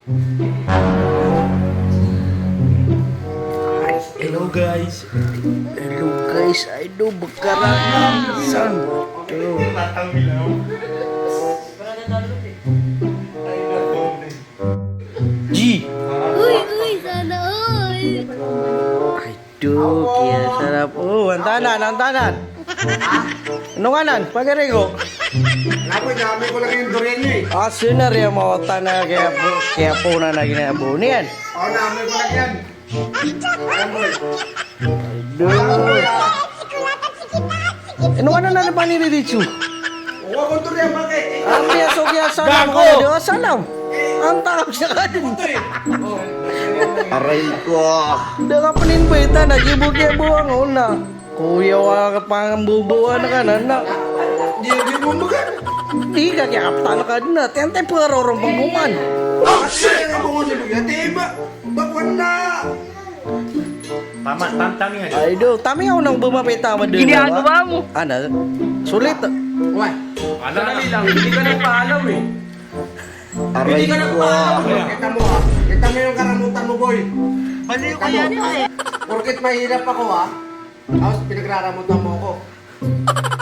Hello guys. Hello guys, idol Bakaran. San? G. Uy, sana all. Aduh, kaya sarap. Oh, antanan, antanan. Ano nga nan? Pagarigo. Napoy, dami ko lang yung durian niya eh. Asin na rin ang mga tana kaya po na naginabo niyan. Oo, dami ko lang yan. Ayan boy. Aduh. Ano nga na pa ni Richu? Oo, akong durian, bakit? Ang piyaso kaya salam Gago! ka na. Salam. Ang takap siya ka din. Ito eh. Aray ko. Hindi ka paninbita, nagibog-ibo ang una. Kuya, wala ka pang bubuan ka na na. Hindi mo magan. Di ka kaya kapta na ka na. Tiyante pa rorong pangguman. Oh, shit! Ang bungo si Bugyan. Diba? Bakwan na! Tama, tami nga. Ay do, tami ako nang bumapita mo doon. Ginagawa mo. Ano? Sulit. Uy, Dali lang, hindi ka na paalam eh. Aray ko. kita mo ha. Kita mo yung karamutan mo, boy. Baliw ko yan eh. Porkit mahirap ako ha. Tapos pinagraramutan mo ako.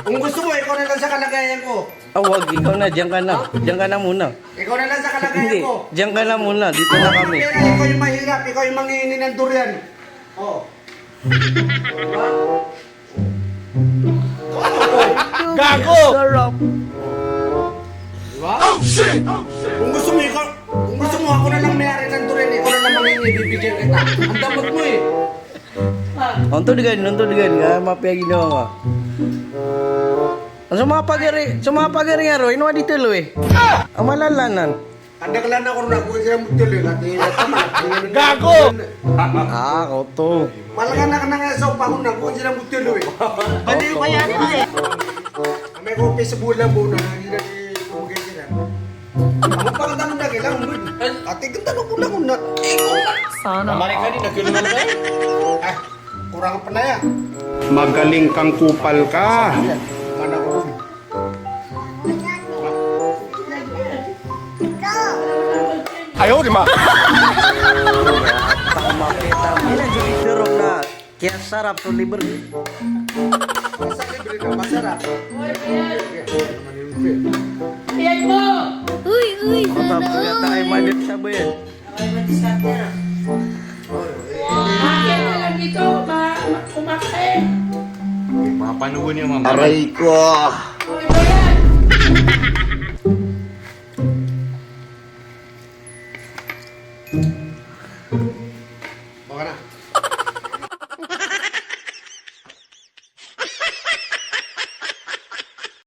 Kung gusto mo, ikaw na lang sa kalagayan ko. Wag, ikaw na, diyan ka na. Diyan ka na muna. Ikaw na lang sa kalagayan Hindi, ko. diyan ka na muna. Dito na kami. Pero ikaw yung mahirap, ikaw yung manghihingi ng durian. Oh. Gago! Sarap. Diba? Kung gusto mo, ikaw, kung gusto mo, ako na lang may-ari ng durian, ikaw na lang manghihingi, bibigyan kita. Ang damot mo eh. Nonton digan. Mapia ginawa nga. Ang sumapagari nga ro, inuwa dito lo eh. Ang malalanan. Kadaglan ako na kung sila mo tuloy. Gago! Ah, ako to. Malaga na ka na nga sa upahon na kung sila mo tuloy. Baliw ko yan eh. May kopi sa bulan mo na hindi na kumagay sila. Ako pa ka tanong na kailang mo. Ate, kang tanong ko lang na. Sana. Malik ka din, nagkilungan ka eh. Ah, kurang pa na yan. Magaling kang kupal ka. Mana ko rin. Ayaw, di ma. Mapita. Ilan yung iturong na. Kaya sarap to liber. Sa libre ka, masarap. Uy, sana Tapos nga tayo all. madip siya ba yan? Mga panugon yung mga Aray ko.